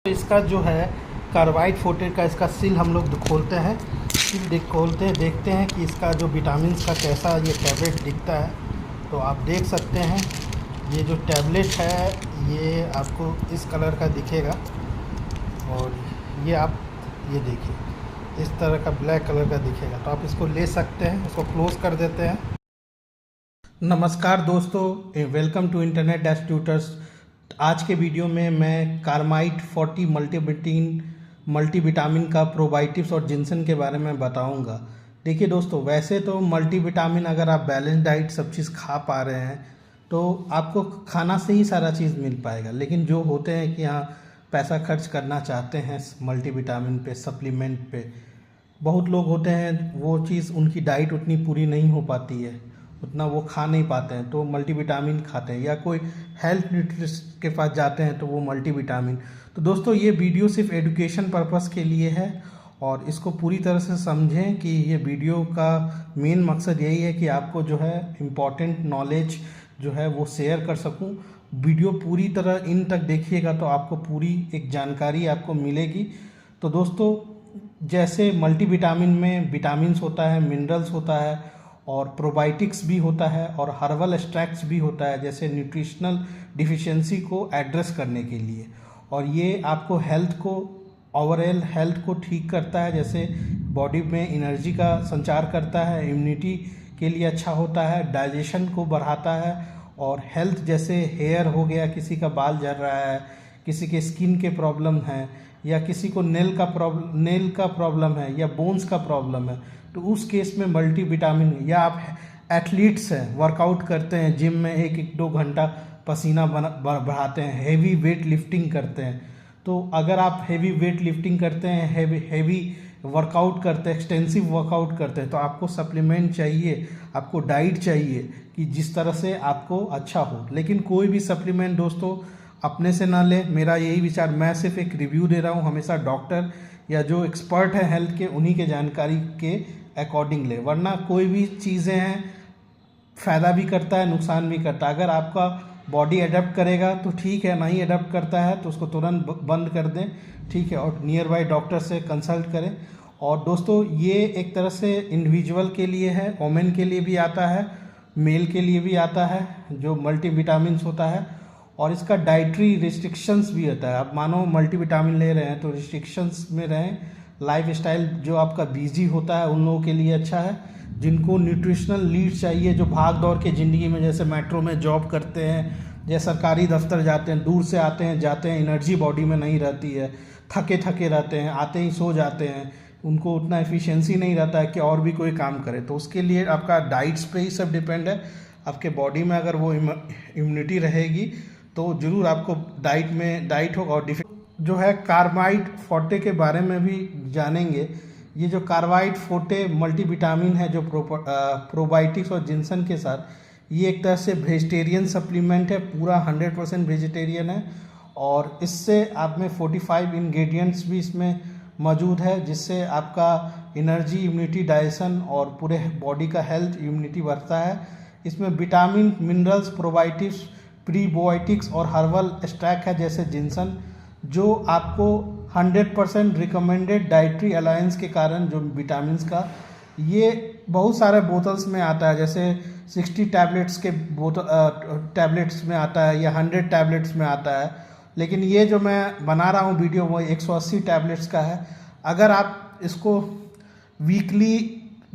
इसका जो है कार्बाइड 40 का इसका सील हम लोग खोलते हैं। सील खोलते हैं, देखते हैं कि इसका जो विटामिन का कैसा ये टैबलेट दिखता है। तो आप देख सकते हैं ये जो टैबलेट है ये आपको इस कलर का दिखेगा और ये देखिए इस तरह का ब्लैक कलर का दिखेगा। तो आप इसको ले सकते हैं, इसको क्लोज कर देते हैं। नमस्कार दोस्तों, welcome to internet dash tutors. आज के वीडियो में मैं कार्बाइड 40 मल्टीविटामिन का प्रोबायोटिक्स और जिंसन के बारे में बताऊंगा। देखिए दोस्तों, वैसे तो मल्टीविटामिन अगर आप बैलेंस डाइट सब चीज़ खा पा रहे हैं तो आपको खाना से ही सारा चीज़ मिल पाएगा। लेकिन जो होते हैं कि हाँ पैसा खर्च करना चाहते हैं मल्टीविटामिन पे, सप्लीमेंट पे, बहुत लोग होते हैं वो चीज़ उनकी डाइट उतनी पूरी नहीं हो पाती है, उतना वो खा नहीं पाते हैं तो मल्टीविटामिन खाते हैं, या कोई हेल्थ न्यूट्रिशनिस्ट के पास जाते हैं तो वो मल्टीविटामिन। तो दोस्तों ये वीडियो सिर्फ एजुकेशन पर्पस के लिए है और इसको पूरी तरह से समझें कि ये वीडियो का मेन मकसद यही है कि आपको जो है इम्पॉर्टेंट नॉलेज जो है वो शेयर कर सकूं। वीडियो पूरी तरह इन तक देखिएगा तो आपको पूरी एक जानकारी आपको मिलेगी। तो दोस्तों, जैसे मल्टीविटामिन में विटामिन्स होता है, मिनरल्स होता है और प्रोबायोटिक्स भी होता है और हर्बल एक्सट्रैक्ट्स भी होता है, जैसे न्यूट्रिशनल डिफिशियंसी को एड्रेस करने के लिए। और ये आपको हेल्थ को, ओवरऑल हेल्थ को ठीक करता है, जैसे बॉडी में एनर्जी का संचार करता है, इम्यूनिटी के लिए अच्छा होता है, डाइजेशन को बढ़ाता है और हेल्थ, जैसे हेयर हो गया, किसी का बाल झड़ रहा है, किसी के स्किन के प्रॉब्लम है, या किसी को नेल का प्रॉब्लम है, या बोन्स का प्रॉब्लम है, तो उस केस में मल्टीविटामिन। या आप एथलीट्स हैं, वर्कआउट करते हैं, जिम में 1-2 घंटा पसीना बढ़ाते हैं, हेवी वेट लिफ्टिंग करते हैं, तो अगर आप हेवी वेट लिफ्टिंग करते हैं, हेवी वर्कआउट करते हैं, एक्सटेंसिव वर्कआउट करते हैं, तो आपको सप्लीमेंट चाहिए, आपको डाइट चाहिए कि जिस तरह से आपको अच्छा हो। लेकिन कोई भी सप्लीमेंट दोस्तों अपने से ना ले, मेरा यही विचार। मैं सिर्फ एक रिव्यू दे रहा हूँ, हमेशा डॉक्टर या जो एक्सपर्ट है हेल्थ के उन्हीं के जानकारी के अकॉर्डिंग ले, वरना कोई भी चीज़ें हैं फ़ायदा भी करता है, नुकसान भी करता है। अगर आपका बॉडी अडेप्ट करेगा तो ठीक है, नहीं अडेप्ट करता है तो उसको तुरंत बंद कर दें, ठीक है, और नियर बाई डॉक्टर से कंसल्ट करें। और दोस्तों ये एक तरह से इंडिविजुअल के लिए है, वोमेन के लिए भी आता है, मेल के लिए भी आता है जो मल्टीविटामिन्स होता है। और इसका डाइटरी रिस्ट्रिक्शंस भी होता है। आप मानो मल्टीविटामिन ले रहे हैं तो रिस्ट्रिक्शंस में रहें। लाइफस्टाइल जो आपका बिजी होता है उन लोगों के लिए अच्छा है, जिनको न्यूट्रिशनल लीड चाहिए, जो भाग दौड़ के ज़िंदगी में, जैसे मेट्रो में जॉब करते हैं या सरकारी दफ्तर जाते हैं, दूर से आते हैं जाते हैं, एनर्जी बॉडी में नहीं रहती है, थके थके रहते हैं, आते ही सो जाते हैं, उनको उतना एफिशिएंसी नहीं रहता है कि और भी कोई काम करे। तो उसके लिए आपका डाइट्स पे ही सब डिपेंड है। आपके बॉडी में अगर वो इम्यूनिटी रहेगी तो ज़रूर आपको डाइट होगा। और जो है कार्बाइड 40 के बारे में भी जानेंगे। ये जो कार्बाइड 40 मल्टीविटामिन है जो प्रोबायोटिक्स और जिंसन के साथ, ये एक तरह से वेजिटेरियन सप्लीमेंट है, पूरा 100% वेजिटेरियन है। और इससे आप में 45 इंग्रेडिएंट्स भी इसमें मौजूद है, जिससे आपका एनर्जी, इम्यूनिटी, डाइजेशन और पूरे बॉडी का हेल्थ, इम्यूनिटी बढ़ता है। इसमें विटामिन, मिनरल्स, प्रोबायोटिक्स, प्रीबायोटिक्स और हर्बल एक्सट्रैक्ट है जैसे जिंसन, जो आपको 100% रिकमेंडेड डाइटरी अलायंस के कारण जो विटामिन्स का, ये बहुत सारे बोतल्स में आता है, जैसे 60 टैबलेट्स के टैबलेट्स में आता है या 100 टैबलेट्स में आता है। लेकिन ये जो मैं बना रहा हूँ वीडियो, वो 180 टैबलेट्स का है। अगर आप इसको वीकली,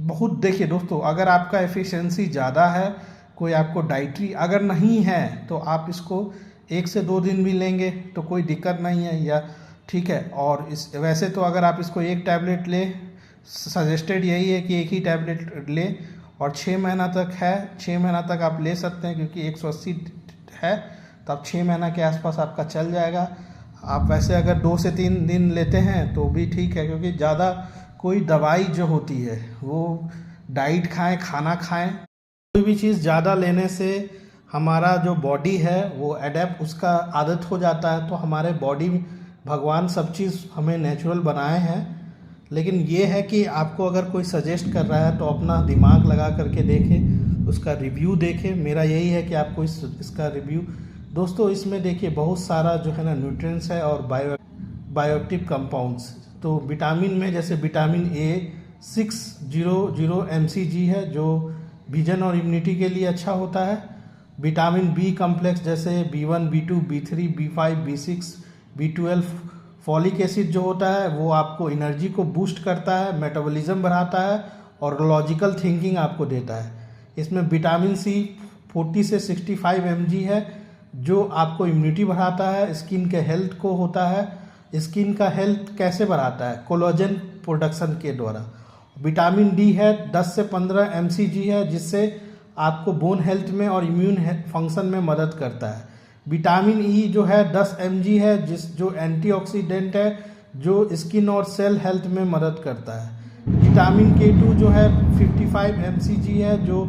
बहुत देखिए दोस्तों, अगर आपका एफिशिएंसी ज़्यादा है, कोई आपको डाइटरी अगर नहीं है, तो आप इसको 1 से 2 दिन भी लेंगे तो कोई दिक्कत नहीं है, या ठीक है। और वैसे तो अगर आप इसको 1 टैबलेट ले, सजेस्टेड यही है कि 1 ही टैबलेट ले, और 6 महीना तक है, 6 महीना तक आप ले सकते हैं, क्योंकि 180 है तो आप 6 महीना के आसपास आपका चल जाएगा। आप वैसे अगर 2 से 3 दिन लेते हैं तो भी ठीक है, क्योंकि ज़्यादा कोई दवाई जो होती है वो डाइट खाएं, खाना खाएं, कोई भी चीज़ ज़्यादा लेने से हमारा जो बॉडी है वो अडेप्ट, उसका आदत हो जाता है। तो हमारे बॉडी, भगवान सब चीज़ हमें नेचुरल बनाए हैं। लेकिन ये है कि आपको अगर कोई सजेस्ट कर रहा है तो अपना दिमाग लगा करके देखें, उसका रिव्यू देखें। मेरा यही है कि आपको इसका रिव्यू, दोस्तों इसमें देखिए बहुत सारा जो है ना न्यूट्रिएंट्स है और बायोएक्टिव कंपाउंड्स। तो विटामिन में जैसे विटामिन ए 600 mcg है जो विजन और इम्यूनिटी के लिए अच्छा होता है। विटामिन बी कम्प्लेक्स जैसे B1, B2, B3, B5, B6, B12, folic acid जो होता है वो आपको एनर्जी को बूस्ट करता है, मेटाबॉलिज्म बढ़ाता है और लॉजिकल थिंकिंग आपको देता है। इसमें विटामिन सी 40 से 65 mg है जो आपको इम्यूनिटी बढ़ाता है, स्किन के हेल्थ को होता है। स्किन का हेल्थ कैसे बढ़ाता है? कोलाजन प्रोडक्शन के द्वारा। विटामिन डी है 10 से 15 mcg है जिससे आपको बोन हेल्थ में और इम्यून फंक्शन में मदद करता है। विटामिन ई जो है 10 mg है जो एंटीऑक्सीडेंट है जो स्किन और सेल हेल्थ में मदद करता है। विटामिन K2 जो है 55 mcg है जो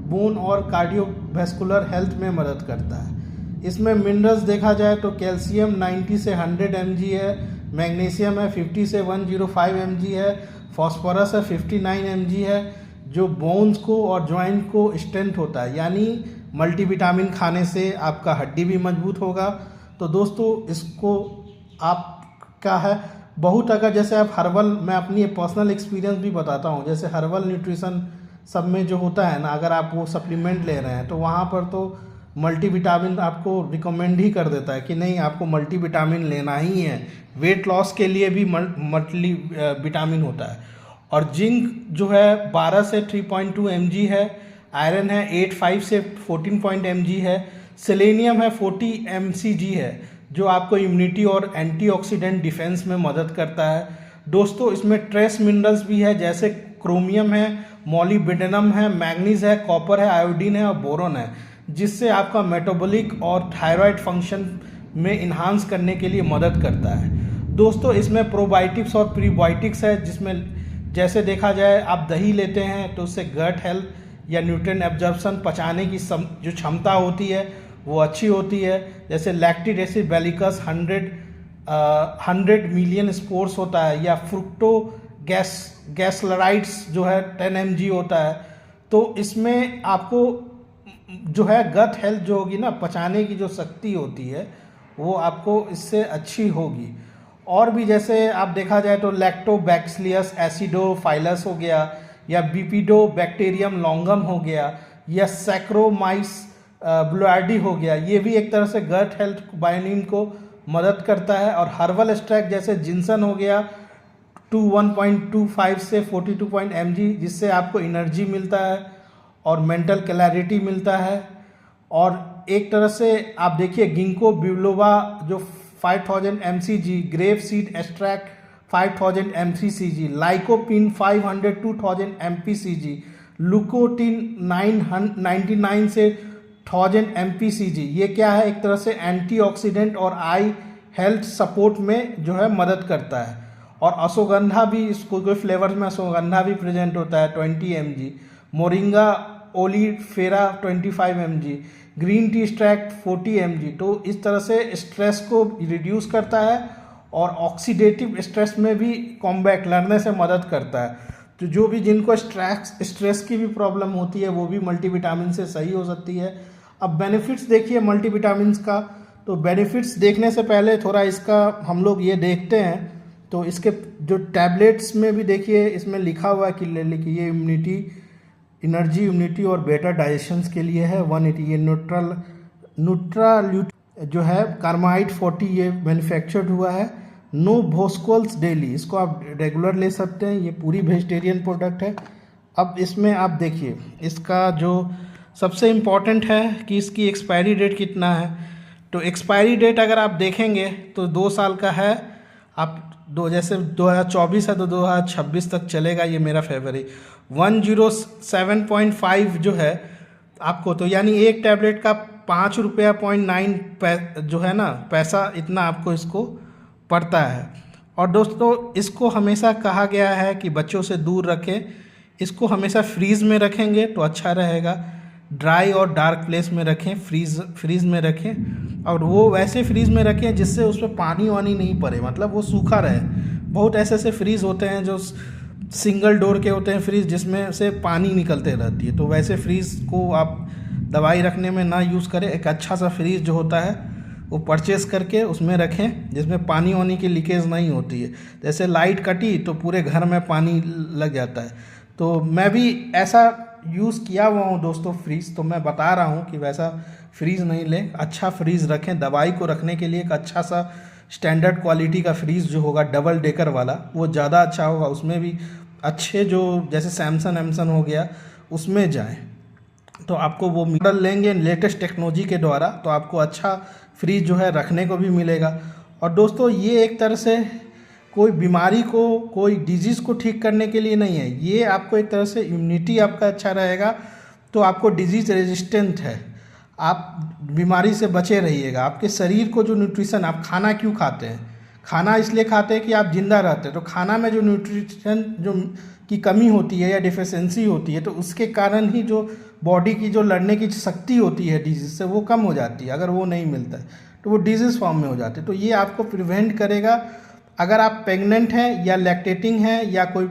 बोन और कार्डियोवैस्कुलर हेल्थ में मदद करता है। इसमें मिनरल्स देखा जाए तो कैल्शियम 90 से 100 mg है, मैग्नीशियम है 50 से 105 mg है, फॉस्फोरस है 59 mg है जो बोन्स को और जॉइंट को स्ट्रेंथ होता है, यानी मल्टीविटामिन खाने से आपका हड्डी भी मजबूत होगा। तो दोस्तों इसको आपका है बहुत, अगर जैसे आप हर्बल, मैं अपनी पर्सनल एक्सपीरियंस भी बताता हूँ, जैसे हर्बल न्यूट्रिशन सब में जो होता है ना, अगर आप वो सप्लीमेंट ले रहे हैं तो वहाँ पर तो मल्टीविटामिन आपको रिकमेंड ही कर देता है कि नहीं आपको मल्टीविटामिन लेना ही है। वेट लॉस के लिए भी मल्टीविटामिन होता है। और जिंक जो है 12 से 3.2 mg है, आयरन है 8.5 से 14 mg है, सेलेनियम है 40 mcg है जो आपको इम्यूनिटी और एंटीऑक्सीडेंट डिफेंस में मदद करता है। दोस्तों इसमें ट्रेस मिनरल्स भी है जैसे क्रोमियम है, मॉलिब्डेनम है, मैग्नीज है, कॉपर है, आयोडीन है और बोरोन है जिससे आपका मेटाबॉलिक और थायराइड फंक्शन में इन्हांस करने के लिए मदद करता है। दोस्तों इसमें प्रोबायोटिक्स और प्रीबायोटिक्स है जिसमें जैसे देखा जाए आप दही लेते हैं तो उससे गट हेल्थ या न्यूट्रिएंट एब्जॉर्प्शन, पचाने की जो क्षमता होती है वो अच्छी होती है। जैसे लैक्टिक एसिड बेलिकस 100 मिलियन स्पोर्स होता है, या फ्रुक्टो गैसलराइड्स जो है 10 mg होता है। तो इसमें आपको जो है गट हेल्थ जो होगी ना, पचाने की जो शक्ति होती है वो आपको इससे अच्छी होगी। और भी जैसे आप देखा जाए तो लैक्टोबैक्सिलियस एसिडोफाइलस हो गया, या बिपिडोबैक्टीरियम लॉन्गम हो गया, या सैक्रोमाइस ब्लूआर्डी हो गया, ये भी एक तरह से गट हेल्थ बायोनिम को मदद करता है। और हर्बल एक्सट्रैक्ट जैसे जिंसन हो गया 1.25 से 42 mg जिससे आपको एनर्जी मिलता है और मेंटल क्लैरिटी मिलता है। और एक तरह से आप देखिए गिंको बिलोबा जो 5000 mcg, grape seed extract 5000 mcg, lycopene 500 2000 mpcg, लुकोटिन 999 से 1000 mpcg। ये क्या है? एक तरह से एंटीऑक्सीडेंट और आई हेल्थ सपोर्ट में जो है मदद करता है। और अश्वगंधा भी, इसको कोई फ्लेवर्स में अश्वगंधा भी प्रेजेंट होता है 20 mg, moringa oleifera 25 mg, green tea extract 40 mg। तो इस तरह से स्ट्रेस को रिड्यूस करता है और ऑक्सीडेटिव स्ट्रेस में भी कॉम्बैट लड़ने से मदद करता है। तो जो भी जिनको स्ट्रेस की भी प्रॉब्लम होती है वो भी मल्टीविटामिन से सही हो सकती है। अब बेनिफिट्स देखिए मल्टीविटामिन का, तो बेनिफिट्स देखने से पहले थोड़ा इसका हम लोग ये देखते हैं। तो इसके जो टैबलेट्स में भी देखिए इसमें लिखा हुआ है कि ये एनर्जी, इम्यूनिटी और बेटर डाइजेशन के लिए है। 180 ये न्यूट्राल्यूट जो है कार्माइड 40 ये मैन्युफैक्चर्ड हुआ है। नो भोस्कोल्स डेली, इसको आप रेगुलर ले सकते हैं, ये पूरी वेजिटेरियन प्रोडक्ट है। अब इसमें आप देखिए इसका जो सबसे इम्पॉर्टेंट है कि इसकी एक्सपायरी डेट कितना है। तो एक्सपायरी डेट अगर आप देखेंगे तो 2 साल का है। आप जैसे 2024 है तो 2026 तक चलेगा, ये मेरा फेवरेट 107.5 जो है आपको, तो यानी एक टैबलेट का 5 रुपया 0.9 जो है ना पैसा, इतना आपको इसको पड़ता है। और दोस्तों इसको हमेशा कहा गया है कि बच्चों से दूर रखें, इसको हमेशा फ्रीज़ में रखेंगे तो अच्छा रहेगा। ड्राई और डार्क प्लेस में रखें, फ्रीज़ में रखें, और वो वैसे फ्रीज़ में रखें जिससे उस पर पानी वानी नहीं पड़े, मतलब वो सूखा रहे। बहुत ऐसे फ्रीज़ होते हैं जो सिंगल डोर के होते हैं फ्रीज़ जिसमें से पानी निकलते रहती है, तो वैसे फ्रीज़ को आप दवाई रखने में ना यूज़ करें। एक अच्छा सा फ्रीज़ जो होता है वो परचेस करके उसमें रखें, जिसमें पानी वानी की लीकेज नहीं होती है। जैसे लाइट कटी तो पूरे घर में पानी लग जाता है। तो मैं भी ऐसा यूज़ किया हुआ हूँ दोस्तों फ्रीज़, तो मैं बता रहा हूँ कि वैसा फ्रीज़ नहीं लें, अच्छा फ्रीज़ रखें। दवाई को रखने के लिए एक अच्छा सा स्टैंडर्ड क्वालिटी का फ्रीज़ जो होगा डबल डेकर वाला, वो ज़्यादा अच्छा होगा। उसमें भी अच्छे जो जैसे सैमसंग एमसन हो गया उसमें जाएं, तो आपको वो मॉडल लेंगे लेटेस्ट टेक्नोलॉजी के द्वारा, तो आपको अच्छा फ्रीज जो है रखने को भी मिलेगा। और दोस्तों ये एक तरह से कोई बीमारी को, कोई डिजीज़ को ठीक करने के लिए नहीं है, ये आपको एक तरह से इम्यूनिटी आपका अच्छा रहेगा, तो आपको डिजीज़ रेजिस्टेंट है, आप बीमारी से बचे रहिएगा। आपके शरीर को जो न्यूट्रिशन, आप खाना क्यों खाते हैं? खाना इसलिए खाते हैं कि आप जिंदा रहते हैं, तो खाना में जो न्यूट्रिशन जो की कमी होती है या डिफिशेंसी होती है, तो उसके कारण ही जो बॉडी की जो लड़ने की शक्ति होती है डिजीज़ से, वो कम हो जाती है। अगर वो नहीं मिलता है तो वो डिजीज़ फॉर्म में हो जाते हैं। तो ये आपको प्रिवेंट करेगा। अगर आप प्रेग्नेंट हैं या लैक्टेटिंग हैं या कोई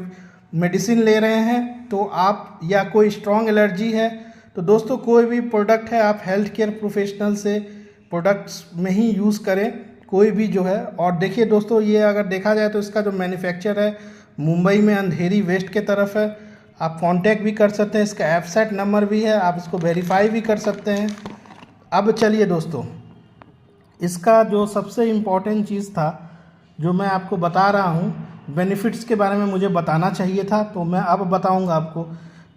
मेडिसिन ले रहे हैं तो आप, या कोई स्ट्रॉन्ग एलर्जी है, तो दोस्तों कोई भी प्रोडक्ट है आप हेल्थ केयर प्रोफेशनल से प्रोडक्ट्स में ही यूज़ करें, कोई भी जो है। और देखिए दोस्तों, ये अगर देखा जाए तो इसका जो मैन्युफैक्चर है मुंबई में अंधेरी वेस्ट के तरफ है। आप कांटेक्ट भी कर सकते हैं, इसका वेबसाइट नंबर भी है, आप इसको वेरीफाई भी कर सकते हैं। अब चलिए दोस्तों, इसका जो सबसे इम्पोर्टेंट चीज़ था जो मैं आपको बता रहा हूँ, बेनिफिट्स के बारे में मुझे बताना चाहिए था, तो मैं अब बताऊँगा आपको।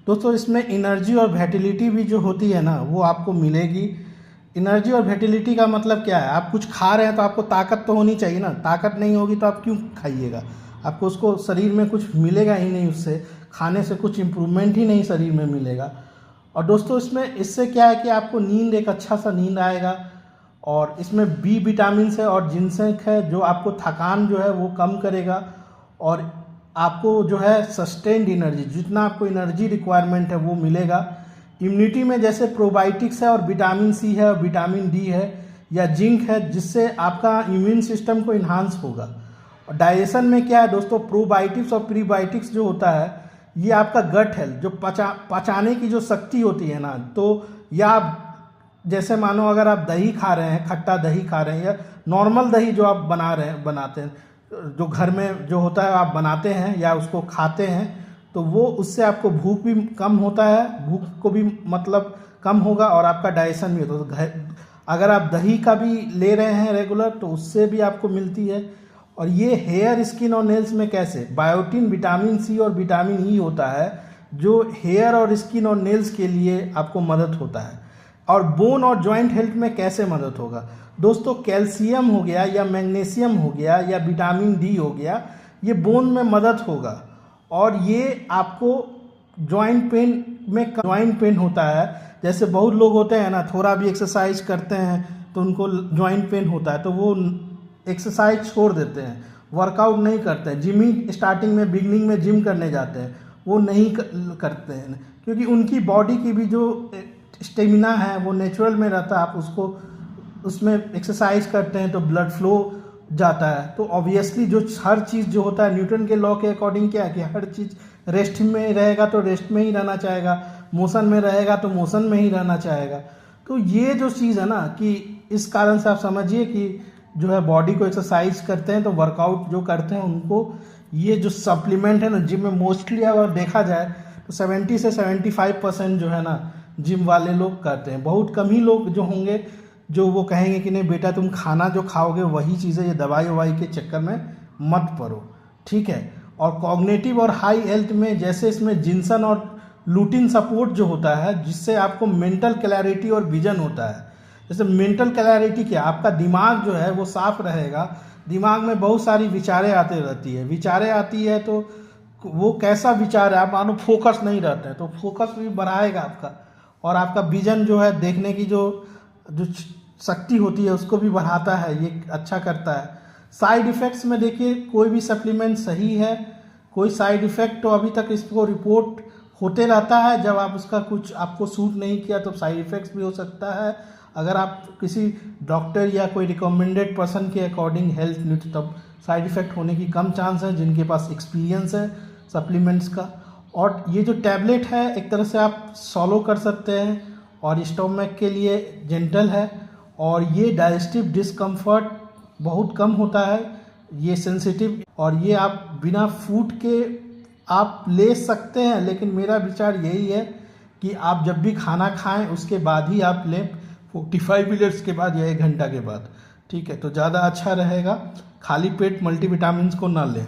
दोस्तों इसमें एनर्जी और विटैलिटी भी जो होती है ना, वो आपको मिलेगी। एनर्जी और विटैलिटी का मतलब क्या है? आप कुछ खा रहे हैं तो आपको ताकत तो होनी चाहिए ना, ताकत नहीं होगी तो आप क्यों खाइएगा? आपको उसको शरीर में कुछ मिलेगा ही नहीं, उससे खाने से कुछ इम्प्रूवमेंट ही नहीं शरीर में मिलेगा। और दोस्तों इसमें इससे क्या है कि आपको नींद, एक अच्छा सा नींद आएगा। और इसमें बी विटामिन है और जिंसेक है जो आपको थकान जो है वो कम करेगा, और आपको जो है सस्टेन्ड एनर्जी, जितना आपको एनर्जी रिक्वायरमेंट है वो मिलेगा। इम्यूनिटी में जैसे प्रोबायोटिक्स है और विटामिन सी है और विटामिन डी है या जिंक है, जिससे आपका इम्यून सिस्टम को इन्हांस होगा। और डाइजेशन में क्या है दोस्तों, प्रोबायोटिक्स और प्रीबायोटिक्स जो होता है ये आपका गट हेल्थ, जो पचाने की जो शक्ति होती है ना, तो या आप जैसे मानो अगर आप दही खा रहे हैं, खट्टा दही खा रहे हैं या नॉर्मल दही जो आप बनाते हैं, जो घर में जो होता है आप बनाते हैं या उसको खाते हैं, तो वो उससे आपको भूख भी कम होता है, भूख को भी मतलब कम होगा और आपका डाइजेशन भी होता है। तो अगर आप दही का भी ले रहे हैं रेगुलर तो उससे भी आपको मिलती है। और ये हेयर, स्किन और नेल्स में कैसे, बायोटिन, विटामिन सी और विटामिन ई होता है जो हेयर और स्किन और नेल्स के लिए आपको मदद होता है। और बोन और जॉइंट हेल्थ में कैसे मदद होगा दोस्तों, कैल्शियम हो गया या मैग्नीशियम हो गया या विटामिन डी हो गया, ये बोन में मदद होगा। और ये आपको जॉइंट पेन में, जॉइंट पेन होता है, जैसे बहुत लोग होते हैं ना, थोड़ा भी एक्सरसाइज करते हैं तो उनको जॉइंट पेन होता है, तो वो एक्सरसाइज छोड़ देते हैं, वर्कआउट नहीं करते हैं, जिमिंग स्टार्टिंग में, बिगनिंग में जिम करने जाते हैं, वो नहीं करते हैं, क्योंकि उनकी बॉडी की भी जो स्टेमिना है वो नेचुरल में रहता है। आप उसको उसमें एक्सरसाइज करते हैं तो ब्लड फ्लो जाता है। तो ऑब्वियसली जो हर चीज़ जो होता है न्यूटन के लॉ के अकॉर्डिंग क्या है कि हर चीज़ रेस्ट में रहेगा तो रेस्ट में ही रहना चाहेगा, मोशन में रहेगा तो मोशन में ही रहना चाहेगा। तो ये जो चीज़ है ना, कि इस कारण से आप समझिए कि जो है बॉडी को एक्सरसाइज करते हैं तो वर्कआउट जो करते हैं उनको ये जो सप्लीमेंट है ना, जिम में मोस्टली अगर देखा जाए तो 70 से 75% जो है ना जिम वाले लोग करते हैं। बहुत कम ही लोग जो होंगे जो वो कहेंगे कि नहीं बेटा तुम खाना जो खाओगे वही चीज़ें, ये दवाई ववाई के चक्कर में मत पड़ो, ठीक है। और कॉग्निटिव और हाई हेल्थ में जैसे इसमें जिंसन और लुटिन सपोर्ट जो होता है, जिससे आपको मेंटल क्लैरिटी और विजन होता है। जैसे मेंटल क्लैरिटी क्या, आपका दिमाग जो है वो साफ रहेगा, दिमाग में बहुत सारी विचारें आते रहती है, विचारें आती है तो वो कैसा विचार है, आप मानो फोकस नहीं रहते हैं तो फोकस भी बढ़ाएगा आपका, और आपका विजन जो है देखने की जो शक्ति होती है उसको भी बढ़ाता है, ये अच्छा करता है। साइड इफ़ेक्ट्स में देखिए कोई भी सप्लीमेंट सही है, कोई साइड इफ़ेक्ट तो अभी तक इसको रिपोर्ट होते रहता है, जब आप उसका कुछ आपको सूट नहीं किया तो साइड इफ़ेक्ट्स भी हो सकता है। अगर आप किसी डॉक्टर या कोई रिकमेंडेड पर्सन के अकॉर्डिंग हेल्थ, तब साइड इफ़ेक्ट होने की कम चांस है जिनके पास एक्सपीरियंस है सप्लीमेंट्स का। और ये जो टैबलेट है एक तरह से आप सॉलो कर सकते हैं और स्टोमक के लिए जेंटल है और ये डाइजेस्टिव डिस्कम्फर्ट बहुत कम होता है, ये सेंसिटिव, और ये आप बिना फूड के आप ले सकते हैं, लेकिन मेरा विचार यही है कि आप जब भी खाना खाएं उसके बाद ही आप लें, 45 मिनट्स के बाद या 1 घंटा के बाद, ठीक है, तो ज़्यादा अच्छा रहेगा। खाली पेट मल्टीविटामिन्स को ना लें।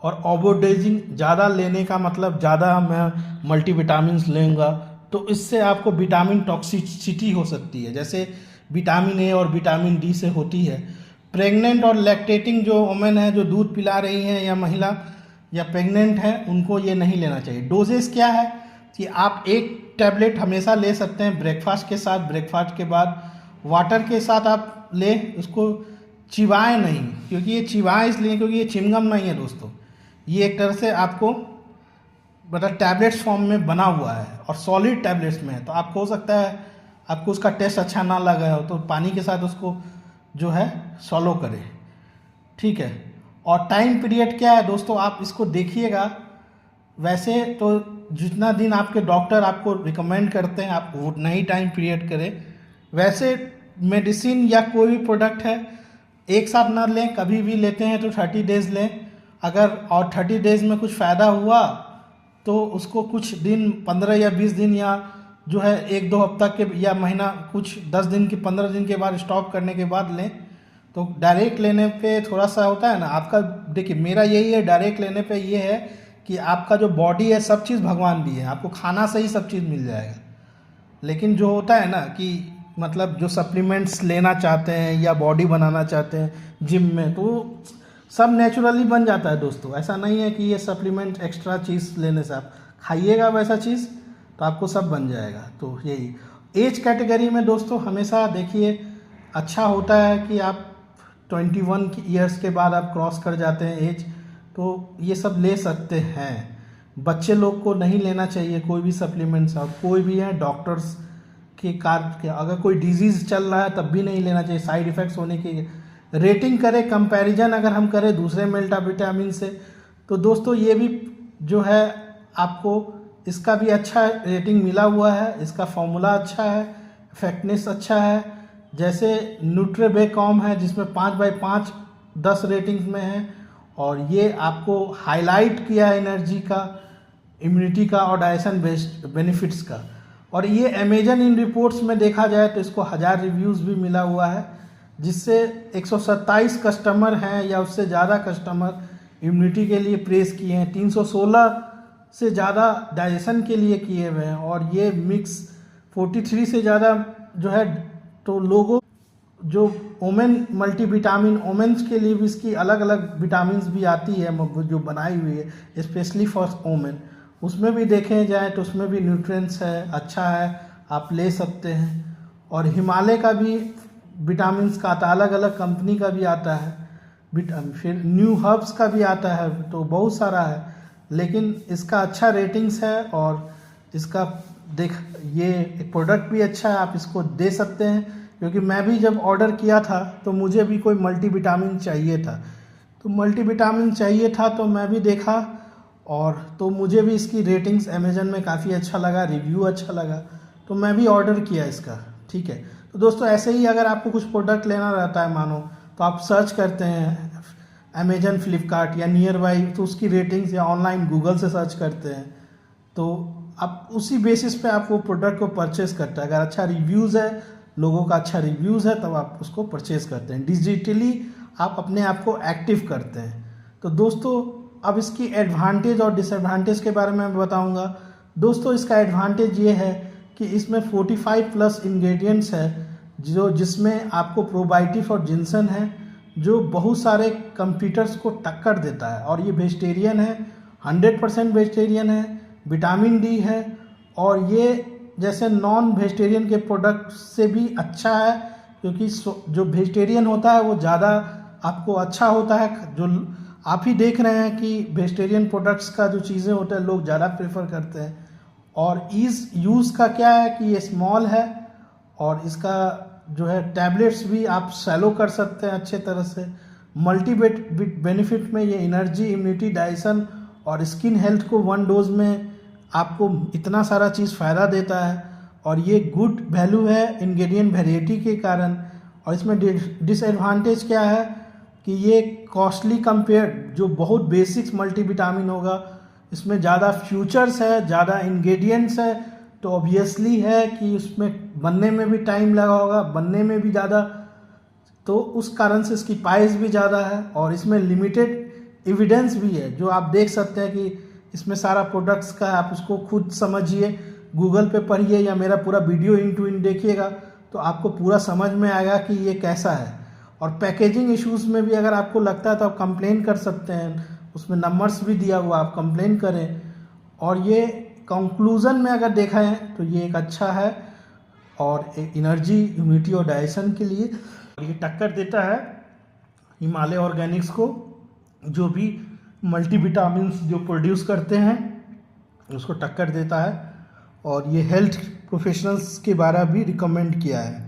और ओवरडोजिंग ज़्यादा लेने का मतलब ज़्यादा मैं मल्टीविटामिन्स लूँगा तो इससे आपको विटामिन टॉक्सिसिटी हो सकती है, जैसे विटामिन ए और विटामिन डी से होती है। प्रेग्नेंट और लैक्टेटिंग जो वुमेन है, जो दूध पिला रही हैं या महिला या प्रेग्नेंट है, उनको ये नहीं लेना चाहिए। डोजेस क्या है कि आप 1 टैबलेट हमेशा ले सकते हैं ब्रेकफास्ट के साथ, ब्रेकफास्ट के बाद वाटर के साथ आप लें, उसको चिबाएं नहीं, क्योंकि ये चिबाएं इसलिए क्योंकि ये चिमगम नहीं है दोस्तों, ये एक तरह से आपको मतलब टैबलेट्स फॉर्म में बना हुआ है और सॉलिड टैबलेट्स में है, तो आपको हो सकता है आपको उसका टेस्ट अच्छा ना लगा हो, तो पानी के साथ उसको जो है सॉलो करें, ठीक है। और टाइम पीरियड क्या है दोस्तों, आप इसको देखिएगा। वैसे तो जितना दिन आपके डॉक्टर आपको रिकमेंड करते हैं आप उतना ही टाइम पीरियड करें। वैसे मेडिसिन या कोई भी प्रोडक्ट है एक साथ ना लें, कभी भी लेते हैं तो 30 डेज़ लें। अगर और 30 डेज़ में कुछ फ़ायदा हुआ तो उसको कुछ दिन 15 या 20 दिन या जो है 1-2 हफ्ता के या महीना कुछ 10 दिन के 15 दिन के बाद स्टॉप करने के बाद लें। तो डायरेक्ट लेने पे थोड़ा सा होता है ना आपका, देखिए मेरा यही है, डायरेक्ट लेने पे ये है कि आपका जो बॉडी है सब चीज़ भगवान दी है, आपको खाना से ही सब चीज़ मिल जाएगा। लेकिन जो होता है ना कि मतलब जो सप्लीमेंट्स लेना चाहते हैं या बॉडी बनाना चाहते हैं जिम में, तो सब नेचुरली बन जाता है दोस्तों। ऐसा नहीं है कि ये सप्लीमेंट एक्स्ट्रा चीज़ लेने से, आप खाइएगा वैसा चीज़ तो आपको सब बन जाएगा। तो यही एज कैटेगरी में दोस्तों हमेशा देखिए अच्छा होता है कि आप 21 ईयर्स के बाद आप क्रॉस कर जाते हैं एज, तो ये सब ले सकते हैं। बच्चे लोग को नहीं लेना चाहिए कोई भी सप्लीमेंट्स, और कोई भी है डॉक्टर्स के कार्य, अगर कोई डिजीज़ चल रहा है तब भी नहीं लेना चाहिए, साइड इफ़ेक्ट्स होने की। रेटिंग करें, कंपैरिजन अगर हम करें दूसरे मल्टीविटामिन से, तो दोस्तों ये भी जो है आपको इसका भी अच्छा रेटिंग मिला हुआ है, इसका फॉर्मूला अच्छा है, इफेक्टनेस अच्छा है। जैसे न्यूट्रीबेकॉम है जिसमें 5/5 10 रेटिंग्स में है, और ये आपको हाईलाइट किया है एनर्जी का, इम्यूनिटी का और डाइजेशन बेस्ड बेनिफिट्स का। और ये अमेजन इन रिपोर्ट्स में देखा जाए तो इसको 1000 रिव्यूज़ भी मिला हुआ है, जिससे 127 कस्टमर हैं या उससे ज़्यादा कस्टमर इम्यूनिटी के लिए प्रेस किए हैं, 316 से ज़्यादा डाइजेशन के लिए किए हुए हैं, और ये मिक्स 43 से ज़्यादा जो है। तो लोगों जो ओमेन मल्टीविटामिन, ओमेन्स के लिए भी इसकी अलग अलग विटामिन भी आती है जो बनाई हुई है स्पेशली फॉर ओमेन, उसमें भी देखें जाए तो उसमें भी न्यूट्रिएंट्स है, अच्छा है, आप ले सकते हैं। और हिमालय का भी विटामिन का आता है, अलग अलग कंपनी का भी आता है, फिर न्यू हर्ब्स का भी आता है, तो बहुत सारा है, लेकिन इसका अच्छा रेटिंग्स है और इसका ये प्रोडक्ट भी अच्छा है, आप इसको दे सकते हैं। क्योंकि मैं भी जब ऑर्डर किया था तो मुझे भी कोई मल्टीविटामिन चाहिए था, तो मैं भी देखा, और तो मुझे भी इसकी रेटिंग्स अमेजन में काफ़ी अच्छा लगा, रिव्यू अच्छा लगा, तो मैं भी ऑर्डर किया इसका, ठीक है। तो दोस्तों ऐसे ही अगर आपको कुछ प्रोडक्ट लेना रहता है मानो, तो आप सर्च करते हैं अमेजन, फ्लिपकार्ट या नियर बाई, तो उसकी रेटिंग्स या ऑनलाइन गूगल से सर्च करते हैं, तो आप उसी बेसिस पे आप वो प्रोडक्ट को परचेज़ करते हैं। अगर अच्छा रिव्यूज़ है, लोगों का अच्छा रिव्यूज़ है, तब आप उसको परचेज़ करते हैं। डिजिटली आप अपने आप को एक्टिव करते हैं। तो दोस्तों अब इसकी एडवांटेज और डिसएडवांटेज के बारे में मैं बताऊंगा। दोस्तों इसका एडवांटेज ये है कि इसमें 45+ इंग्रेडिएंट्स है, जिसमें आपको प्रोबायोटिक और जिंसन है, जो बहुत सारे कंपीटर्स को टक्कर देता है। और ये वेजिटेरियन है, 100% वेजिटेरियन है, विटामिन डी है, और ये जैसे नॉन वेजिटेरियन के प्रोडक्ट से भी अच्छा है, क्योंकि जो वेजिटेरियन होता है वो ज़्यादा आपको अच्छा होता है। जो आप ही देख रहे हैं कि वेजिटेरियन प्रोडक्ट्स का जो चीज़ें होते हैं लोग ज़्यादा प्रेफर करते हैं। और ईज़ यूज़ का क्या है कि ये स्मॉल है, और इसका जो है टैबलेट्स भी आप सैलो कर सकते हैं अच्छे तरह से। मल्टी बेनिफिट में ये एनर्जी, इम्यूनिटी, डाइजेशन और स्किन हेल्थ को 1 डोज में आपको इतना सारा चीज़ फ़ायदा देता है। और ये गुड वैल्यू है इंग्रेडिएंट वेरिएटी के कारण। और इसमें डिसएडवांटेज क्या है कि ये कॉस्टली कंपेयर, जो बहुत बेसिक्स मल्टीविटामिन होगा इसमें ज़्यादा फ्यूचर्स है, ज़्यादा इंग्रेडिएंट्स है, तो ऑब्वियसली है कि उसमें बनने में भी टाइम लगा होगा, बनने में भी ज़्यादा, तो उस कारण से इसकी प्राइस भी ज़्यादा है। और इसमें लिमिटेड एविडेंस भी है, जो आप देख सकते हैं कि इसमें सारा प्रोडक्ट्स का है, आप उसको खुद समझिए, गूगल पे पढ़िए या मेरा पूरा वीडियो इन टू इन देखिएगा तो आपको पूरा समझ में आएगा कि ये कैसा है। और पैकेजिंग इश्यूज़ में भी अगर आपको लगता है तो आप कंप्लेन कर सकते हैं, उसमें नंबर्स भी दिया हुआ, आप कंप्लेन करें। और ये कंक्लूज़न में अगर देखा है तो ये एक अच्छा है और एनर्जी, ह्यूमिडिटी और डाइजेशन के लिए ये टक्कर देता है हिमालय ऑर्गेनिक्स को, जो भी मल्टीविटामिन्स जो प्रोड्यूस करते हैं उसको टक्कर देता है। और ये हेल्थ प्रोफेशनल्स के बारे भी रिकमेंड किया है।